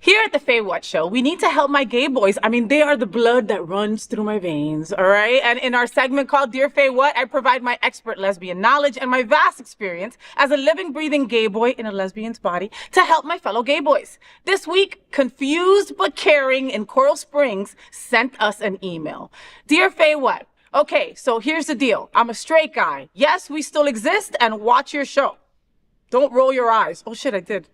Here at the FayWhat show, we need to help my gay boys. I mean, they are the blood that runs through my veins, all right? And in our segment called Dear FayWhat, I provide my expert lesbian knowledge and my vast experience as a living, breathing gay boy in a lesbian's body to help my fellow gay boys. This week, Confused But Caring in Coral Springs sent us an email. Dear FayWhat, okay, so here's the deal. I'm a straight guy. Yes, we still exist and watch your show. Don't roll your eyes. Oh shit, I did.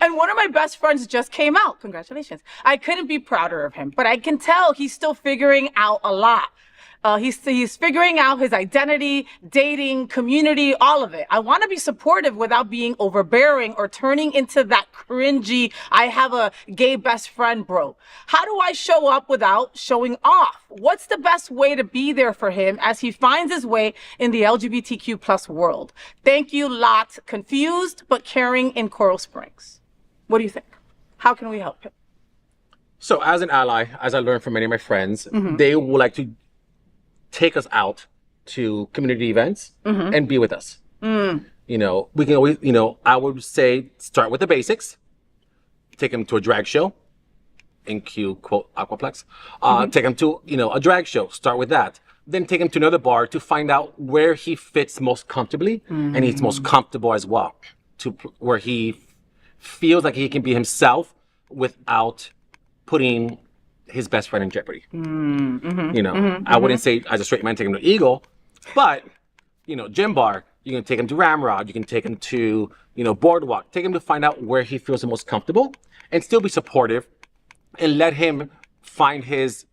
And one of my best friends just came out. Congratulations. I couldn't be prouder of him, but I can tell he's still figuring out a lot. He's figuring out his identity, dating, community, all of it. I want to be supportive without being overbearing or turning into that cringey, I have a gay best friend bro. How do I show up without showing off? What's the best way to be there for him as he finds his way in the LGBTQ plus world? Thank you, lot. Confused but caring in Coral Springs. What do you think? How can we help him? So as an ally, as I learned from many of my friends, they would like to take us out to community events and be with us. You know, we can always, you know, I would say start with the basics. Take them to a drag show, in Q, quote, Aquaplex. Take them to, you know, a drag show. Start with that. Then take him to another bar to find out where he fits most comfortably and he's most comfortable as well. To where he feels like he can be himself without putting his best friend in jeopardy. You know, I wouldn't say as a straight man take him to Eagle, but, you know, gym bar, you can take him to Ramrod, you can take him to, you know, Boardwalk, take him to find out where he feels the most comfortable and still be supportive and let him find his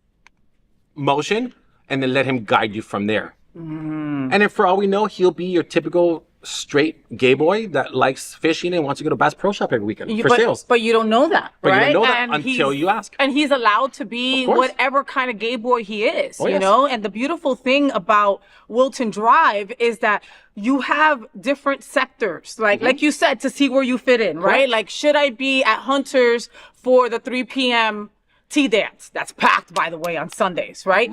motion and then let him guide you from there. And then for all we know, he'll be your typical straight gay boy that likes fishing and wants to go to Bass Pro Shop every weekend for sales. But you don't know that, But right? you don't know that until you ask. And he's allowed to be whatever kind of gay boy he is, you know? And the beautiful thing about Wilton Drive is that you have different sectors, like you said, to see where you fit in, right? Like, should I be at Hunter's for the 3 p.m. tea dance? That's packed, by the way, on Sundays, right?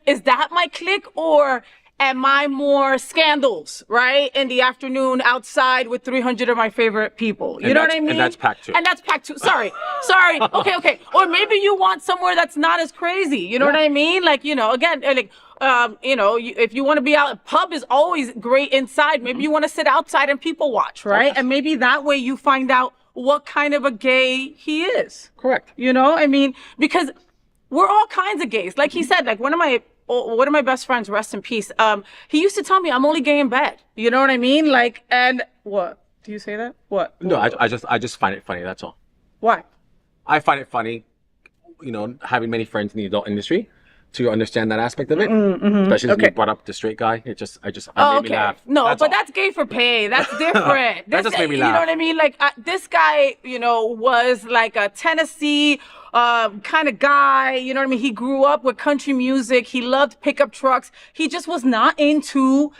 Is that my clique, or am I more Scandals, right? In the afternoon outside with 300 of my favorite people. You know what I mean? And that's packed too. And that's packed too. Sorry. Okay. Or maybe you want somewhere that's not as crazy. You know what I mean? Like, you know, again, like, you know, if you want to be out, pub is always great inside. Maybe you want to sit outside and people watch, right? And maybe that way you find out what kind of a gay he is. Correct. You know, I mean, because we're all kinds of gays. Like he said, like one of my best friends, rest in peace, he used to tell me I'm only gay in bed. You know what I mean? Like, and what? Do you say that? What? No, I just find it funny, that's all. Why? I find it funny, you know, having many friends in the adult industry to understand that aspect of it. Especially as we brought up the straight guy. It made me laugh. No, that's gay for pay. That's different. That just made me laugh. You know what I mean? Like, this guy, you know, was like a Tennessee kind of guy. You know what I mean? He grew up with country music. He loved pickup trucks. He just was not into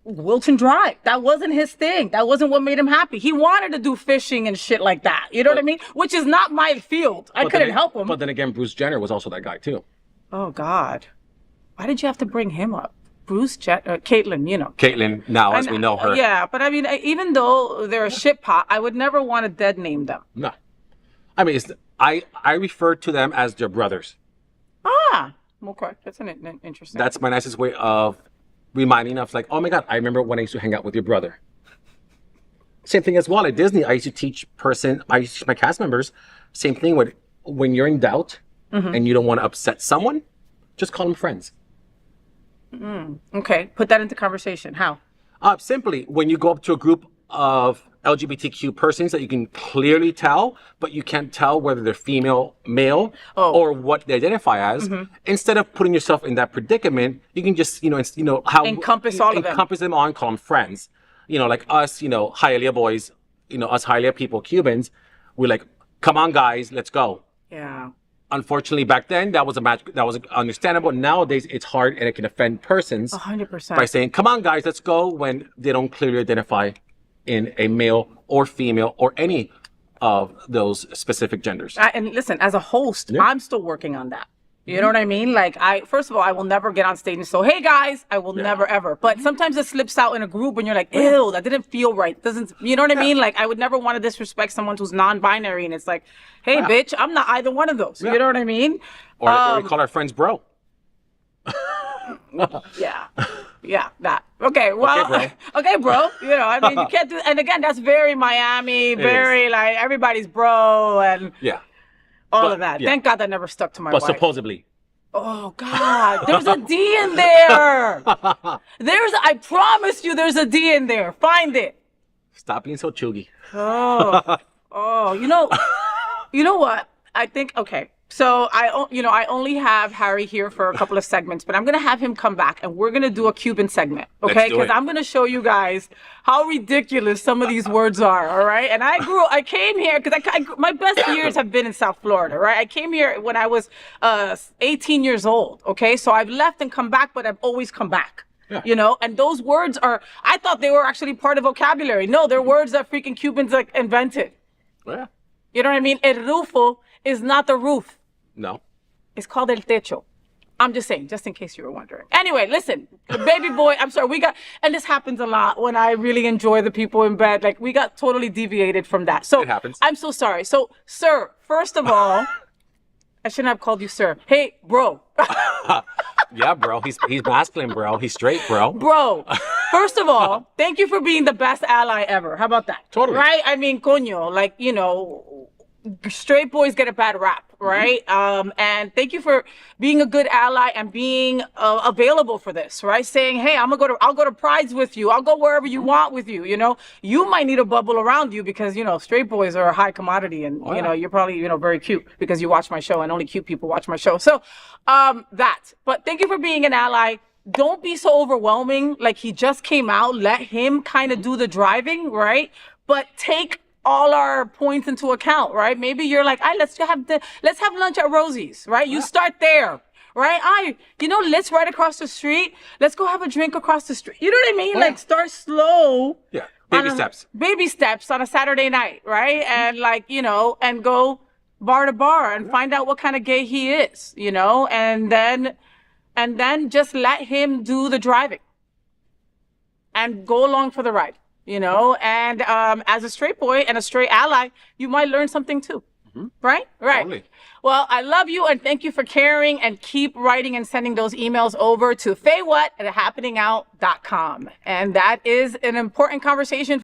Wilton Drive. That wasn't his thing. That wasn't what made him happy. He wanted to do fishing and shit like that. You know what I mean? Which is not my field. I couldn't help him. But then again, Bruce Jenner was also that guy too. Oh, God. Why did you have to bring him up? Bruce Jenner, Caitlyn, you know. Caitlyn, now as we know her. Yeah, but I mean, even though they're a shit pot, I would never want to dead name them. No. I mean, I refer to them as their brothers. Ah, okay. That's an interesting. That's my nicest way of reminding of, like, oh my God, I remember when I used to hang out with your brother. Same thing as well at Disney. I used to teach my cast members, same thing with when you're in doubt and you don't want to upset someone, just call them friends. Okay, put that into conversation. How? Simply, when you go up to a group of LGBTQ persons that you can clearly tell, but you can't tell whether they're female, male, or what they identify as. Instead of putting yourself in that predicament, you can just, how encompass all of them. Encompass them all and call them friends. You know, like us, Hialeah boys, us Hialeah people, Cubans, we're like, come on, guys, let's go. Yeah. Unfortunately, back then, that was understandable. Nowadays, it's hard and it can offend persons 100%. by saying, come on, guys, let's go, when they don't clearly identify in a male or female or any of those specific genders. And listen, as a host, I'm still working on that. You know what I mean? Like, first of all, I will never get on stage and so, hey guys, I will never ever. But sometimes it slips out in a group and you're like, ew, that didn't feel right. Doesn't, you know what I mean? Like, I would never want to disrespect someone who's non-binary and it's like, hey bitch, I'm not either one of those. You know what I mean? Or we call our friends bro. Yeah, that. Okay, well, okay, bro. You know, I mean, you can't do, and again, that's very Miami, very like everybody's bro and all of that. Thank God that never stuck to my wife. But supposedly. Oh God, there's a D in there. I promise you, there's a D in there. Find it. Stop being so chuggy. You know what? I think, okay. So I only have Harry here for a couple of segments, but I'm going to have him come back and we're going to do a Cuban segment. Okay. Because I'm going to show you guys how ridiculous some of these words are. All right. And I came here because my best years have been in South Florida. Right. I came here when I was 18 years old. Okay. So I've left and come back, but I've always come back. Yeah. You know, and those words I thought they were actually part of vocabulary. No, they're words that freaking Cubans like invented. Yeah. You know what I mean? El rufo is not the roof. No. It's called el techo. I'm just saying, just in case you were wondering. Anyway, listen, the baby boy, I'm sorry, and this happens a lot when I really enjoy the people in bed. Like, we got totally deviated from that. So, it happens. I'm so sorry. So, sir, first of all, I shouldn't have called you sir. Hey, bro. Yeah, bro. He's masculine, bro. He's straight, bro. Bro, first of all, thank you for being the best ally ever. How about that? Totally. Right? I mean, coño, like, you know, straight boys get a bad rap, right? And thank you for being a good ally and being available for this, right? Saying, hey, I'll go to prides with you. I'll go wherever you want with you. You know, you might need a bubble around you because, you know, straight boys are a high commodity and, you know, you're probably, you know, very cute because you watch my show and only cute people watch my show. So but thank you for being an ally. Don't be so overwhelming. Like, he just came out. Let him kind of do the driving, right? But take all our points into account, right? Maybe you're like, let's have lunch at Rosie's, right? You start there, right? Let's right across the street. Let's go have a drink across the street. You know what I mean? Like, start slow. Yeah. Baby steps on a Saturday night, right? And like, you know, and go bar to bar and find out what kind of gay he is, you know, and then just let him do the driving and go along for the ride. You know, and as a straight boy and a straight ally, you might learn something too. Right? Right. Totally. Well, I love you and thank you for caring and keep writing and sending those emails over to FayWhat@happeningout.com. And that is an important conversation